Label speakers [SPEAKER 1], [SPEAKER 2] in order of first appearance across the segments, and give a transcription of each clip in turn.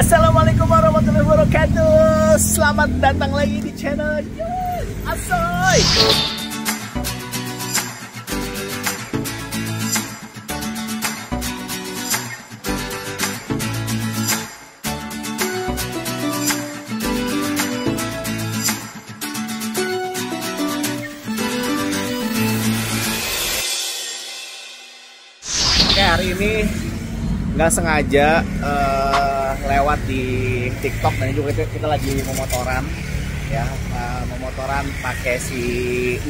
[SPEAKER 1] Assalamualaikum warahmatullahi wabarakatuh. Selamat datang lagi di channel Asoy. Oke, hari ini nggak sengaja lewat di TikTok dan juga kita lagi memotoran ya, memotoran pakai si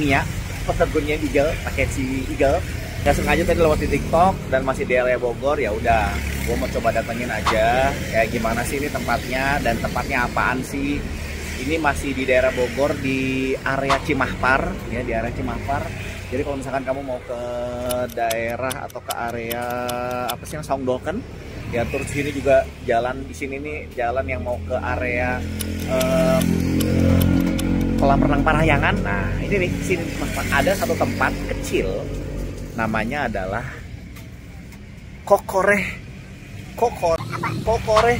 [SPEAKER 1] Mia, petergunnya Eagle, pakai si Eagle. Nggak sengaja tadi lewat di TikTok dan masih di area Bogor, ya udah gue mau coba datengin aja kayak gimana sih ini tempatnya dan tempatnya apaan sih. Ini masih di daerah Bogor di area Cimahpar ya, di area Cimahpar. Jadi kalau misalkan kamu mau ke daerah atau ke area apa sih yang Songdolken, ya terus sini juga jalan di sini nih jalan yang mau ke area kolam renang Parahyangan. Nah ini nih sini ada satu tempat kecil namanya adalah Kokore Cocoan. Kokore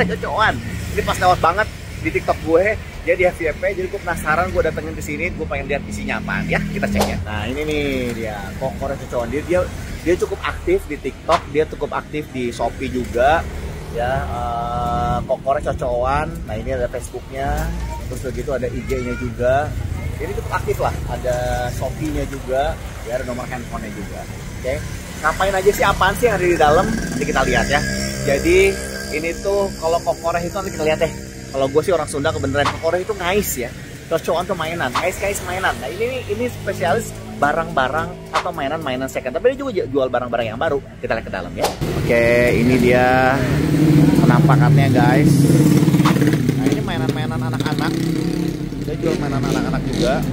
[SPEAKER 1] Cocoan. Ini pas lewat banget di TikTok gue, jadi FYP, jadi gue penasaran, gue datengin ke sini, gue pengen lihat isinya apaan ya, kita cek ya. Nah ini nih dia Kokore Cocoan, dia cukup aktif di TikTok, dia cukup aktif di Shopee juga ya. Kokore Cocoan. Nah ini ada Facebooknya, terus begitu ada IG-nya juga, jadi cukup aktif lah, ada Shopee-nya juga ya, ada nomor handphonenya juga. Oke, ngapain aja sih, apaan sih yang ada di dalam, nanti kita lihat ya. Jadi ini tuh kalau Kokore itu nanti kita lihat deh. Kalau gue sih orang Sunda kebenaran, Kokore itu ngais ya. Cocoan tuh mainan, ngais mainan. Nah ini spesialis barang-barang atau mainan second. Tapi dia juga jual barang-barang yang baru. Kita lihat ke dalam ya. Oke, ini dia penampakannya guys. Nah ini mainan-mainan anak-anak. Dia jual mainan anak-anak juga.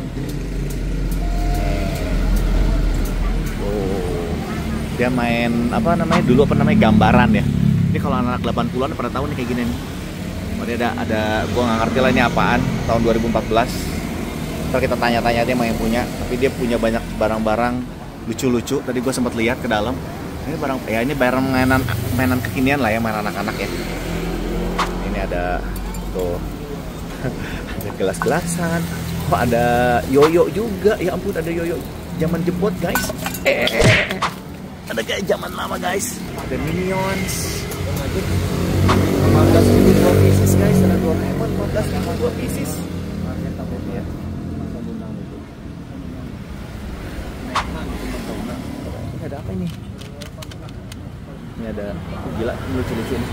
[SPEAKER 1] Oh, dia main apa namanya? Dulu apa namanya, gambaran ya. Ini kalau anak 80-an pada tahu nih kayak gini nih. Ada gue nggak ngerti lah ini apaan, tahun 2014. Ntar kita tanya-tanya dia yang punya, tapi dia punya banyak barang-barang lucu-lucu. Tadi gue sempat lihat ke dalam. Ini barang ya, ini barang mainan kekinian lah ya, mainan anak-anak ya. Ini ada tuh ada gelas-gelasan. Oh ada yoyo juga, ya ampun ada yoyo zaman jebot guys. Ada kayak zaman lama guys. Ada Minions. Ada 2 pieces guys, ada Doraemon 15.000 2 pieces. Market apa ya? Ini ada apa ini? Ini ada, gila, lucu-lucu ini.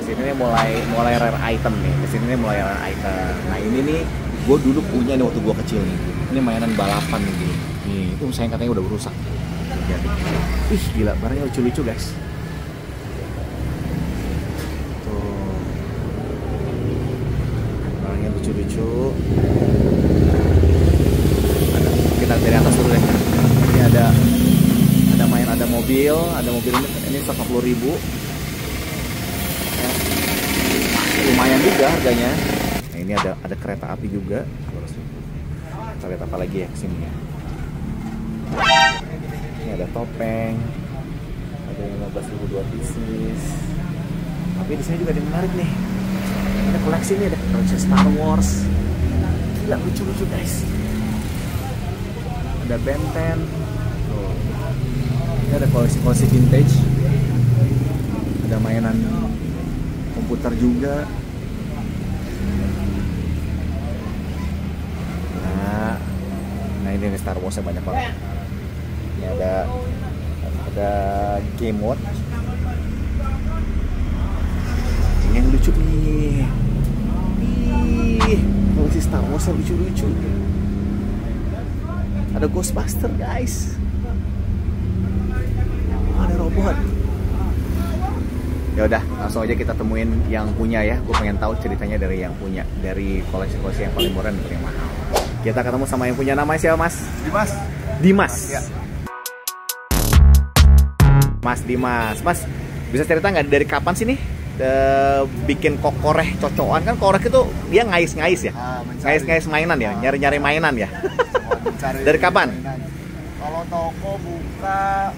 [SPEAKER 1] Kesini nih mulai rare item nih. Kesini nih mulai rare item. Nah ini nih, gue dulu punya nih waktu gue kecil nih. Ini mainan balapan nih. Nih itu sayang katanya udah rusak. Ih gila, barangnya lucu-lucu guys. Tuh, barangnya lucu-lucu. Kita dari atas dulu deh. Ini ada main, ada mobil ini 40.000. Ya. Lumayan juga harganya. Nah ini ada kereta api juga. Kita lihat apa lagi ya kesini ya. Ini ada topeng, ada 15.000 2 pieces. Tapi di sini juga ada yang menarik nih. Ada koleksi nih, ada koleksi Star Wars. Gila lucu-lucu guys. Ada Ben 10. Oh. Ini ada koleksi vintage. Ada mainan komputer juga. Nah ini nih Star Wars-nya banyak banget. Ini ada game mode. Ini yang lucu nih. Koleksi Star Wars yang lucu-lucu. Ada Ghostbuster guys. Ada robot. Ya udah, langsung aja kita temuin yang punya ya. Gue pengen tahu ceritanya dari yang punya, dari koleksi-koleksi yang paling murah dan yang mahal. Kita ketemu sama yang punya. Namanya siapa mas? Dimas. Ya. Mas Dimas, Mas bisa cerita nggak dari kapan sih nih bikin Kokore Cocoan? Kan korek itu dia ngais-ngais ya, ngais-ngais mainan ya, nyari-nyari mainan ya. Dari kapan?
[SPEAKER 2] Kalau toko buka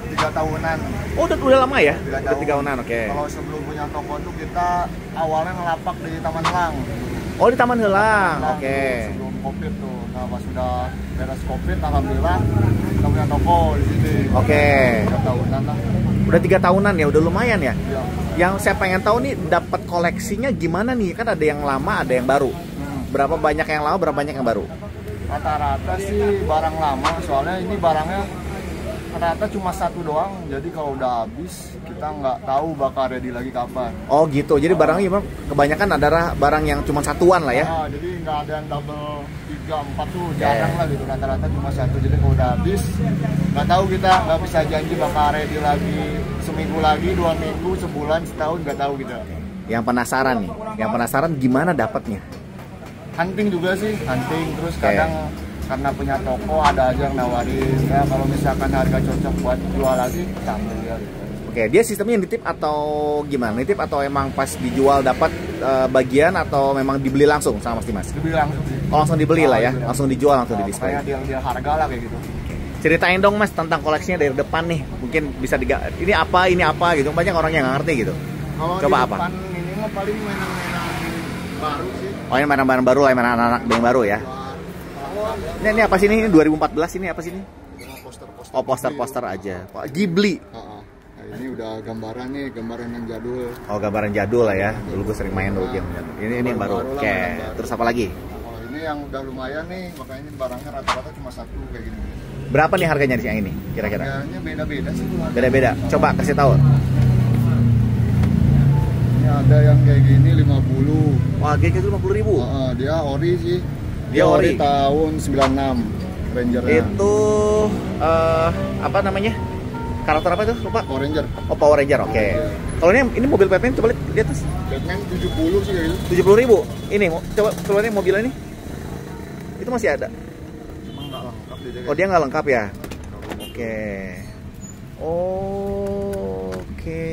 [SPEAKER 2] 3 tahunan.
[SPEAKER 1] Oh, udah lama ya?
[SPEAKER 2] 3
[SPEAKER 1] Udah 3 tahunan, oke.
[SPEAKER 2] Kalau sebelum punya toko tuh kita awalnya ngelapak di Taman Helang.
[SPEAKER 1] Oh, di Taman Helang, oke.
[SPEAKER 2] Sebelum Covid tuh. Nah, pas sudah beres Covid, alhamdulillah kita punya toko di sini.
[SPEAKER 1] Oke.
[SPEAKER 2] 3 tahunan lah.
[SPEAKER 1] Udah 3 tahunan ya, udah lumayan ya?
[SPEAKER 2] Iya.
[SPEAKER 1] Yang saya pengen tahu nih, dapat koleksinya gimana nih? Kan ada yang lama, ada yang baru. Berapa banyak yang lama, berapa banyak yang baru?
[SPEAKER 2] Rata-rata sih barang lama, soalnya ini barangnya rata-rata cuma satu doang. Jadi kalau udah habis, kita nggak tahu bakal ready lagi kapan.
[SPEAKER 1] Oh gitu, jadi barangnya gimana? Kebanyakan adalah barang yang cuma satuan lah ya?
[SPEAKER 2] Jadi nggak ada yang double 3, 4 tuh jarang lah gitu. Rata-rata cuma satu. Jadi kalau udah habis, nggak tahu, kita nggak bisa janji bakal ready lagi seminggu lagi, 2 minggu, sebulan, setahun, nggak tahu gitu.
[SPEAKER 1] Yang penasaran nih, yang penasaran gimana dapatnya?
[SPEAKER 2] Hunting juga sih, hunting. Terus kadang karena punya toko ada aja yang nawarin. Ya kalau misalkan harga cocok buat jual lagi, kita ambil ya gitu.
[SPEAKER 1] Oke, dia sistemnya nitip atau gimana? Nitip atau emang pas dijual dapat bagian atau memang dibeli langsung sama Mas Dimas?
[SPEAKER 2] Dibeli langsung sih.
[SPEAKER 1] Oh, langsung dibeli lah ya, langsung dijual, langsung di display.
[SPEAKER 2] Kayak dia harga lah kayak gitu.
[SPEAKER 1] Ceritain dong Mas tentang koleksinya dari depan nih. Mungkin bisa ini apa gitu. Banyak orang yang nggak ngerti gitu.
[SPEAKER 2] Kalau
[SPEAKER 1] coba
[SPEAKER 2] di
[SPEAKER 1] apa?
[SPEAKER 2] depan ini mah paling mainan-mainan baru sih.
[SPEAKER 1] Oh, ini mainan-mainan baru lah, mainan anak-anak yang baru ya. Ini apa sih ini 2014 ini apa sih ini?
[SPEAKER 2] Poster-poster.
[SPEAKER 1] Oh, poster-poster aja. Ghibli.
[SPEAKER 2] Nah, ini udah gambaran nih, gambaran yang jadul.
[SPEAKER 1] Oh, gambaran jadul lah ya. Dulu gue sering main dulu game jadul. Ini yang baru. Oke. Terus apa lagi?
[SPEAKER 2] Kalau ini yang udah lumayan nih, makanya ini barangnya rata-rata cuma satu kayak gini.
[SPEAKER 1] Berapa nih harganya yang ini kira-kira?
[SPEAKER 2] Harganya beda-beda sih.
[SPEAKER 1] Beda-beda. Coba kasih tahu.
[SPEAKER 2] Ini ada yang kayak gini 50.
[SPEAKER 1] Wah, kayak gitu 50.000.
[SPEAKER 2] Dia ori sih.
[SPEAKER 1] Dia ori
[SPEAKER 2] tahun 96. Rangernya.
[SPEAKER 1] Itu apa namanya? Karakter apa itu? Lupa.
[SPEAKER 2] Power Ranger.
[SPEAKER 1] Oh, Power Ranger. Oke. Kalau ini mobil Batman coba lihat di atas.
[SPEAKER 2] Batman 70 sih kayak gitu.
[SPEAKER 1] 70.000. Ini coba keluarin mobilnya ini. Itu masih ada.
[SPEAKER 2] Emang nggak lengkap dia.
[SPEAKER 1] Oh, dia nggak lengkap ya? Oke. Oke,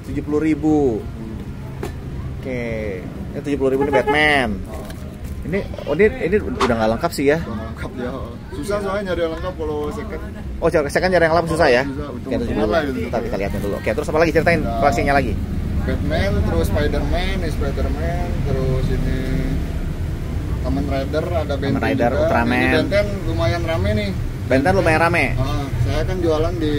[SPEAKER 1] 70.000. Oke. Ini 70.000 ini Batman. Ini udah nggak lengkap sih ya?
[SPEAKER 2] Udah lengkap dia. Susah soalnya nyari yang lengkap kalau second.
[SPEAKER 1] Oh, second nyari yang lengkap susah ya?
[SPEAKER 2] Susah,
[SPEAKER 1] Oke, 70.000.
[SPEAKER 2] gitu.
[SPEAKER 1] Kita lihatin dulu. Oke, terus apa lagi? Ceritain koleksinya lagi.
[SPEAKER 2] Batman, terus Spider-Man, terus ini Kamen Rider, ada Ben 10
[SPEAKER 1] Kamen Rider,
[SPEAKER 2] juga.
[SPEAKER 1] Ultraman.
[SPEAKER 2] Ini Ben 10 lumayan rame nih.
[SPEAKER 1] Ben 10 lumayan rame.
[SPEAKER 2] Saya kan jualan di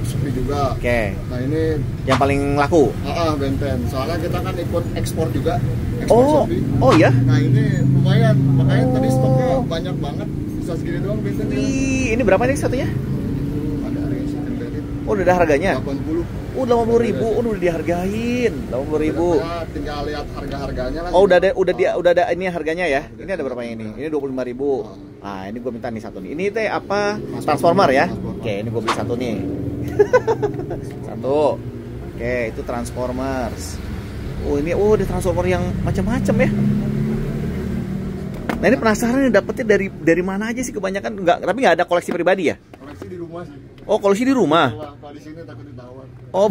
[SPEAKER 2] Shopee juga.
[SPEAKER 1] Oke.
[SPEAKER 2] Nah ini
[SPEAKER 1] Yang paling laku.
[SPEAKER 2] Ben 10. Soalnya kita kan ikut ekspor juga. Shopee.
[SPEAKER 1] Oh ya?
[SPEAKER 2] Nah ini lumayan. Makanya tadi stoknya banyak banget. Bisa segini doang Ben 10.
[SPEAKER 1] Wih, ini berapa nih satunya?
[SPEAKER 2] Ada harganya embedded.
[SPEAKER 1] Oh, udah ada harganya?
[SPEAKER 2] 80.
[SPEAKER 1] Oh, 80.000. Oh, udah dihargain. 80.000.
[SPEAKER 2] Ya, tinggal lihat harga-harganya lah.
[SPEAKER 1] Oh, udah ada ini harganya ya. Ini ada berapa ini? Ini 25.000. Nah, ini gue minta nih satu nih. Ini teh apa? Transformer ya? Oke, ini gue beli satu nih. Satu. Oke, itu Transformers. Oh, ini ada Transformer yang macam-macam ya. Nah, ini penasaran nih dapetnya dari mana aja sih kebanyakan? Tapi nggak ada koleksi pribadi ya?
[SPEAKER 2] Koleksi di rumah sih.
[SPEAKER 1] Oh, koleksi di rumah.
[SPEAKER 2] Kalau di sini takut ditawar.
[SPEAKER 1] Oh,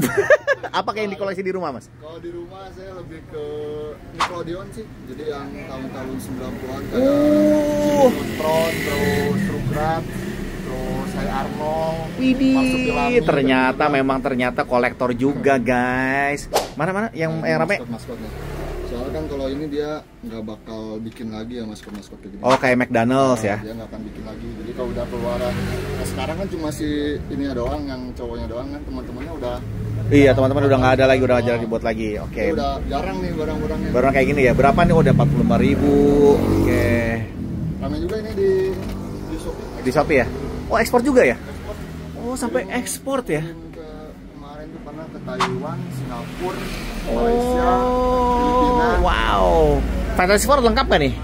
[SPEAKER 1] apa kayak yang dikoleksi di rumah, Mas?
[SPEAKER 2] Kalau di rumah saya lebih ke Nickelodeon sih. Jadi yang tahun-tahun 90-an kayak Tron, terus Rugrats, terus Hey Arnold.
[SPEAKER 1] Widih, ternyata kolektor juga, guys. Mana yang rame?
[SPEAKER 2] Maskotnya. Soalnya kan kalau ini dia nggak bakal bikin lagi ya maskot kayak gitu.
[SPEAKER 1] Oh, kayak McDonald's ya?
[SPEAKER 2] Dia nggak akan bikin lagi. Jadi kalau udah keluaran, nah sekarang kan cuma si ini doang, yang cowoknya doang kan, teman-temannya udah.
[SPEAKER 1] Iya, teman-teman udah nggak ada lagi, udah jarang dibuat lagi. Oke.
[SPEAKER 2] Udah jarang nih barang-barangnya.
[SPEAKER 1] Barang kayak gini ya. Berapa nih? Udah 45.000. Oke.
[SPEAKER 2] Ramai juga ini di Shopee.
[SPEAKER 1] Di Shopee ya? Oh, ekspor juga ya?
[SPEAKER 2] Ekspor.
[SPEAKER 1] Oh, sampai ekspor ya?
[SPEAKER 2] Kemarin tuh pernah ke Taiwan, Singapura, Malaysia, Filipina.
[SPEAKER 1] Wow. Fantasy 4 lengkap gak nih?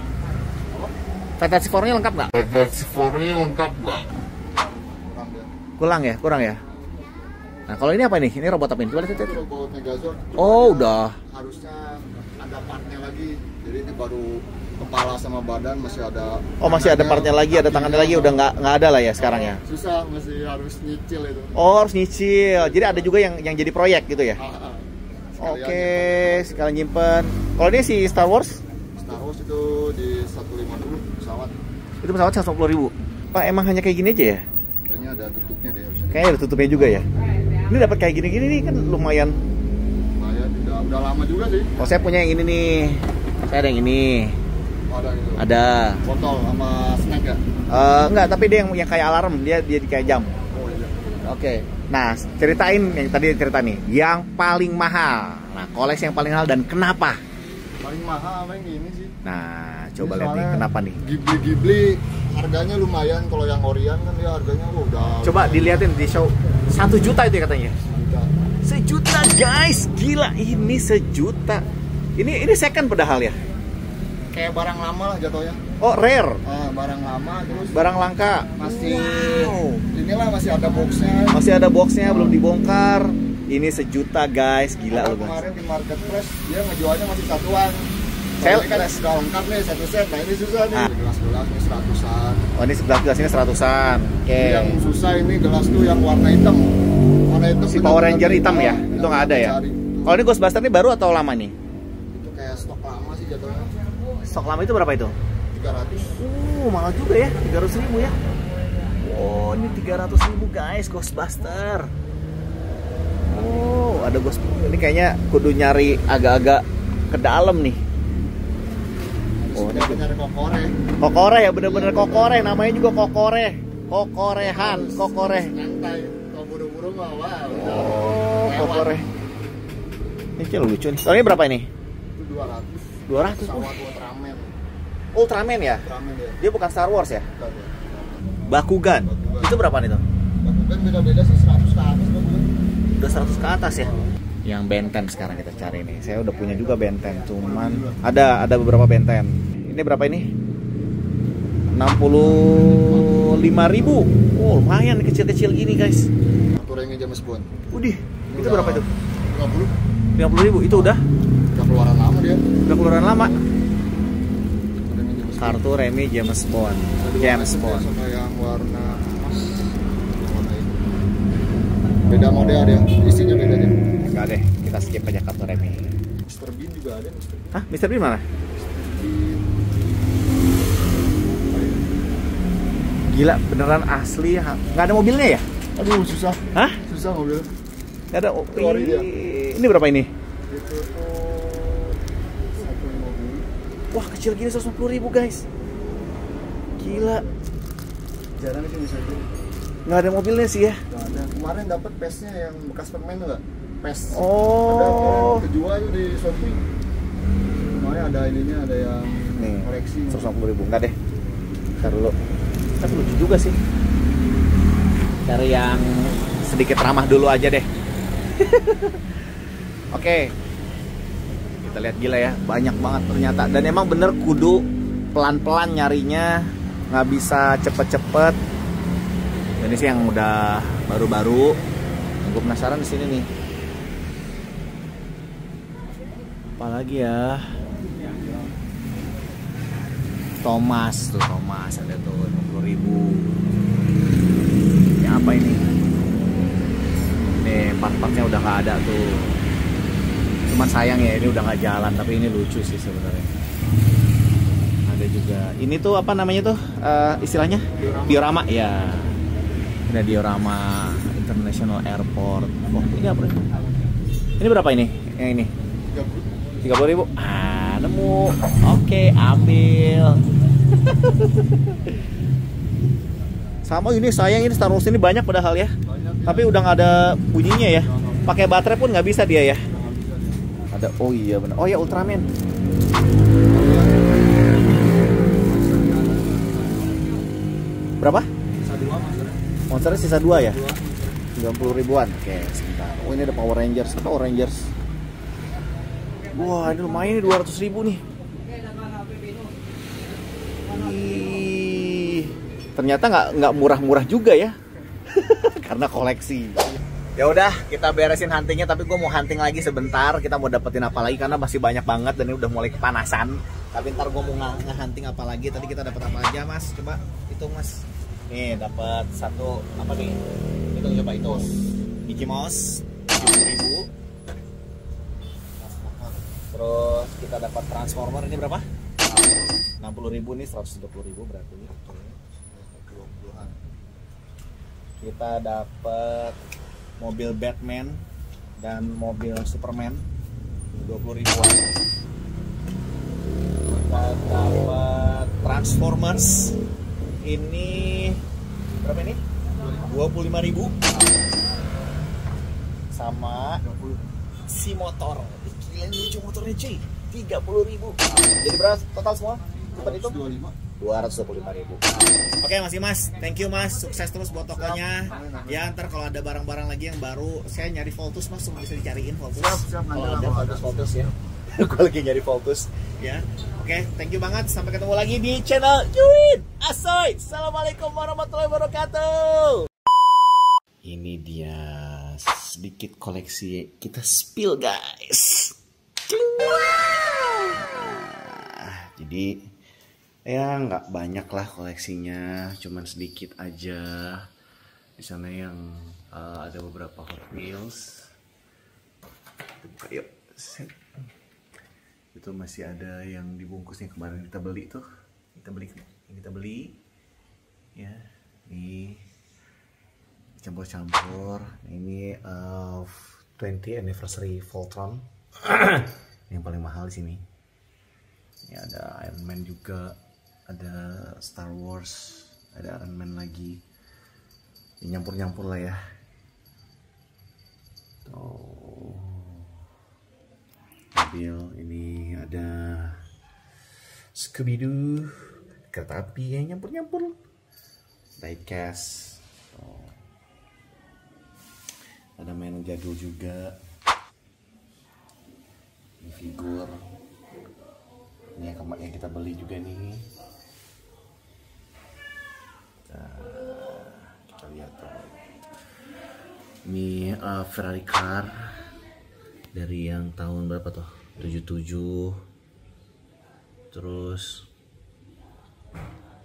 [SPEAKER 1] Fantasy 4-nya lengkap gak? Kurang ya? Nah, kalau ini apa nih? Ini robot apa ini? Coba lihat.
[SPEAKER 2] Robot Megazord.
[SPEAKER 1] Oh, udah.
[SPEAKER 2] Harusnya ada partnya lagi. Jadi ini baru kepala sama badan masih ada.
[SPEAKER 1] Oh, masih ada partnya lagi, ada tangannya lagi, udah nggak ada lah ya sekarang ya.
[SPEAKER 2] Susah, masih harus nyicil itu.
[SPEAKER 1] Oh, harus nyicil. Jadi ada juga yang jadi proyek gitu ya. Oke, sekalian nyimpen. Kalau ini si Star Wars?
[SPEAKER 2] Star Wars itu di 150 pesawat.
[SPEAKER 1] Itu pesawat 150.000. Pak, emang hanya kayak gini aja ya?
[SPEAKER 2] ada tutupnya deh harusnya.
[SPEAKER 1] Kayaknya ada tutupnya juga ya. Ini dapat kayak gini-gini nih kan lumayan.
[SPEAKER 2] Lumayan, udah lama juga sih.
[SPEAKER 1] Oh, saya punya yang ini nih. Saya ada yang ini.
[SPEAKER 2] Oh, ada gitu.
[SPEAKER 1] Ada.
[SPEAKER 2] Botol sama snack ya?
[SPEAKER 1] Enggak, tapi dia yang kayak alarm, dia kayak jam.
[SPEAKER 2] Oh iya.
[SPEAKER 1] Oke. Nah, ceritain yang tadi cerita nih, yang paling mahal. Nah, koleksi yang paling mahal dan kenapa?
[SPEAKER 2] Paling mahal apa yang ini sih?
[SPEAKER 1] Nah, coba
[SPEAKER 2] Ini
[SPEAKER 1] lihat nih
[SPEAKER 2] soalnya
[SPEAKER 1] kenapa nih.
[SPEAKER 2] Ghibli harganya lumayan, kalau yang Orion kan dia harganya udah.
[SPEAKER 1] Coba dilihatin di show 1 juta itu ya katanya.
[SPEAKER 2] Juta.
[SPEAKER 1] 1 juta guys, gila ini 1 juta. Ini second padahal ya.
[SPEAKER 2] Kayak barang lama lah jatuhnya.
[SPEAKER 1] Oh, rare.
[SPEAKER 2] Barang lama terus
[SPEAKER 1] Barang langka.
[SPEAKER 2] masih
[SPEAKER 1] Wow.
[SPEAKER 2] inilah masih ada boxnya.
[SPEAKER 1] Masih ada boxnya belum dibongkar. Ini 1 juta guys, gila
[SPEAKER 2] Kalau
[SPEAKER 1] loh guys.
[SPEAKER 2] kemarin di marketplace dia ngejualnya masih satuan.
[SPEAKER 1] Saya
[SPEAKER 2] Ini kan sudah lengkap nih satu set. Nah ini susah nih.
[SPEAKER 1] Ah.
[SPEAKER 2] Gelas-gelas ini 100-an.
[SPEAKER 1] Oh, ini 11 gelas ini 100-an. Oke.
[SPEAKER 2] Ini yang susah ini gelas tuh yang warna hitam. Warna hitam.
[SPEAKER 1] Si Power Ranger hitam ya? Itu nggak ada ya?
[SPEAKER 2] Cari.
[SPEAKER 1] Kalau ini Ghostbuster ini baru atau lama nih?
[SPEAKER 2] Itu kayak stok lama sih jatuhnya.
[SPEAKER 1] Stok lama itu berapa itu?
[SPEAKER 2] 300.
[SPEAKER 1] Mahal juga ya, 300.000 ya. Oh, ini 300.000 guys, Ghostbuster. Oh, ada Ghostbuster. Ini kayaknya kudu nyari agak-agak ke dalam nih. Oh, ini
[SPEAKER 2] nyari kokore.
[SPEAKER 1] kokore ya, bener-bener kokore. Namanya juga kokore. Kokorehan, kokore.
[SPEAKER 2] Santai. Kalau buru-buru mah wah.
[SPEAKER 1] Oh,
[SPEAKER 2] Lewat.
[SPEAKER 1] kokore. Ini kayaknya lucu nih. Soalnya berapa ini?
[SPEAKER 2] Itu 200.
[SPEAKER 1] 200.
[SPEAKER 2] Pesawat Ultraman.
[SPEAKER 1] Ultraman ya?
[SPEAKER 2] Ultraman dia.
[SPEAKER 1] Dia bukan Star Wars ya?
[SPEAKER 2] Bukan, ya.
[SPEAKER 1] Bakugan.
[SPEAKER 2] Bakugan.
[SPEAKER 1] Itu berapa nih tuh?
[SPEAKER 2] Bakugan beda-beda sih 100 ke atas Bakugan.
[SPEAKER 1] Udah 100 ke atas ya? Yang Benten sekarang kita cari nih. Saya udah punya juga Benten, cuman ada beberapa Benten. Ini berapa ini? 65.000. Oh, lumayan kecil-kecil gini, guys.
[SPEAKER 2] Satu ringnya James Bond.
[SPEAKER 1] Udih, itu berapa itu?
[SPEAKER 2] 50.
[SPEAKER 1] 50.000. Itu udah
[SPEAKER 2] Keluaran lama dia.
[SPEAKER 1] keluaran lama.
[SPEAKER 2] Satu ringnya James Bond.
[SPEAKER 1] Kartu remi James Bond.
[SPEAKER 2] Ada
[SPEAKER 1] James
[SPEAKER 2] warna
[SPEAKER 1] Bond.
[SPEAKER 2] sama yang warna emas. Warna ini. Beda model dia. Isinya beda dia.
[SPEAKER 1] Enggak deh, kita skip aja kartu remi.
[SPEAKER 2] Mr. Bean juga ada. Mr. Bean.
[SPEAKER 1] Hah, Mr. Bean mana? Gila, beneran asli. Nggak ada mobilnya ya?
[SPEAKER 2] Aduh susah.
[SPEAKER 1] Hah?
[SPEAKER 2] Susah mobil.
[SPEAKER 1] Nggak ada. Oh,
[SPEAKER 2] Itu ori dia.
[SPEAKER 1] Ini berapa ini?
[SPEAKER 2] Itu tuh 150.
[SPEAKER 1] Wah, kecil gini 150.000 guys. Gila.
[SPEAKER 2] Jarang sih bisa itu.
[SPEAKER 1] Nggak ada mobilnya sih ya.
[SPEAKER 2] Nggak ada. Kemarin dapat pesnya yang bekas permen tuh nggak? Pes.
[SPEAKER 1] Oh.
[SPEAKER 2] Ada yang kejual itu di Shopee. Kemarin ada ininya, ada yang
[SPEAKER 1] Nih,
[SPEAKER 2] koleksi.
[SPEAKER 1] 150.000. Nggak deh. Ntar dulu. Tapi lucu juga sih. Cari yang sedikit ramah dulu aja deh. Oke. Kita lihat, gila ya, banyak banget ternyata. Dan emang bener kudu pelan-pelan nyarinya, nggak bisa cepet-cepet. Ini sih yang udah baru-baru. Gue penasaran di sini nih. Apalagi ya? Thomas ada tuh 50.000. Ini apa ini? Nih part-partnya udah nggak ada tuh. Cuman sayang ya, ini udah nggak jalan, tapi ini lucu sih sebenarnya. Ada juga. Ini tuh apa namanya tuh? Istilahnya? Diorama ya. Ini diorama International Airport. Oh, ini apa ini? Ini berapa ini? Yang ini? 30.000. Nemu. Oke, ambil. Sama ini sayang, ini Star Wars ini banyak padahal ya. Tapi udah nggak ada bunyinya ya. Pakai baterai pun nggak bisa dia ya. Ada, oh iya benar. Oh ya, Ultraman. Berapa?
[SPEAKER 2] Sisa 2 maksudnya.
[SPEAKER 1] Monsternya sisa 2 ya? 90.000-an. Oke, sebentar. Oh, ini ada Power Rangers. Power Rangers. Wah, ini lumayan nih, 200.000 nih. Ih, ternyata nggak murah-murah juga ya. Karena koleksi. Ya udah, kita beresin huntingnya, tapi gue mau hunting lagi sebentar. Kita mau dapetin apa lagi karena masih banyak banget dan ini udah mulai kepanasan. Tapi ntar gue mau nge-hunting apa lagi. Tadi kita dapat apa aja, Mas? Coba hitung, Mas. Nih, dapat satu apa nih? Hitung coba itu. Mickey Mouse 70.000. Terus kita dapat Transformer ini berapa? 60.000 nih, 120.000 berarti. kita dapat mobil Batman dan mobil Superman 20 ribuan. Kita dapat Transformers ini berapa ini? 25.000. Sama si motor, gila lucu motornya cuy, 30.000. Jadi berapa total semua? Cepat itu 225.000. Oke Mas, thank you Mas, sukses terus buat tokonya. Ya ntar kalau ada barang-barang lagi yang baru, saya nyari Voltus Mas, bisa dicariin Voltus.
[SPEAKER 2] Siap,
[SPEAKER 1] Kalau ada Voltus ya. Gue lagi nyari Voltus ya. Oke, thank you banget. Sampai ketemu lagi di channel Yuin Asoy. Assalamualaikum warahmatullahi wabarakatuh. Ini dia sedikit koleksi kita spill guys. Jadi ya nggak banyak lah koleksinya, cuman sedikit aja. Di sana yang ada beberapa Hot Wheels. Buka yuk. Itu masih ada yang dibungkusnya kemarin kita beli tuh. Kita beli ya. Ini campur-campur. Ini 20 anniversary Voltron. Yang paling mahal di sini. Ini ada Iron Man juga, ada Star Wars, ada Iron Man lagi. Ini nyampur-nyampur lah ya. Tuh. Mobil ini ada Scooby-Doo, kereta api yang nyampur-nyampur, diecast. Oh. Ada mainan jadul juga, ini figur, ini yang kita beli juga nih. Kita lihat tuh. Ini Ferrari car dari yang tahun berapa tuh? 77, terus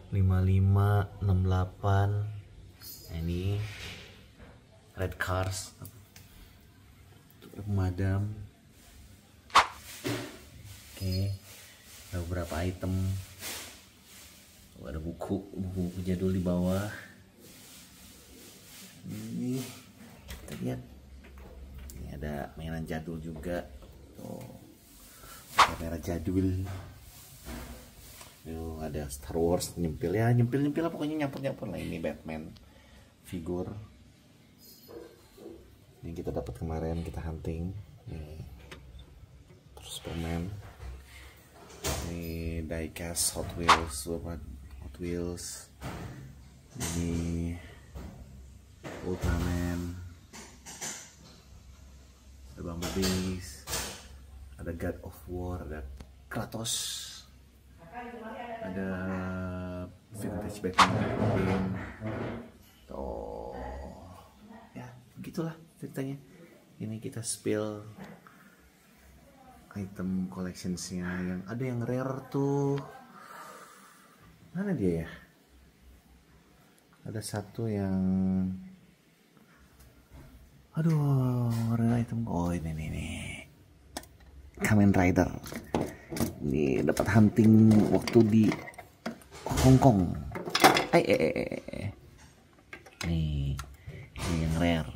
[SPEAKER 1] 55, 68. Ini red cars, pemadam. Oke, ada beberapa item. Ada buku jadul di bawah. Ini kita lihat. Ini ada mainan jadul juga. Tuh, kamera jadul. Tuh, ada Star Wars nyempil ya, nyempil lah pokoknya nyampur lah. Ini Batman figur. Ini kita dapat kemarin, kita hunting. Nih. Terus Superman. Ini diecast Hot Wheels. Ini Ultraman. Ada Bumblebee, ada God of War, ada Kratos, ada vintage Batman. Tuh, ya begitulah ceritanya. Ini kita spill item collectionsnya, yang ada yang rare tuh. Mana dia ya? Ada satu yang, aduh, rare item. Oh ini nih, Kamen Rider. Ini dapat hunting waktu di Hong Kong. Nih, ini yang rare.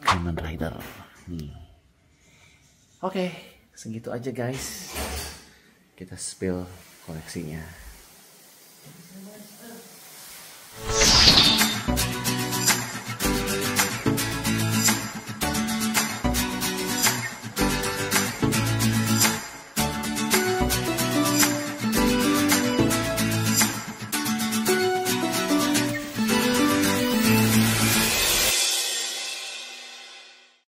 [SPEAKER 1] Kamen Rider. Nih. Oke, segitu aja guys. Kita spill koleksinya.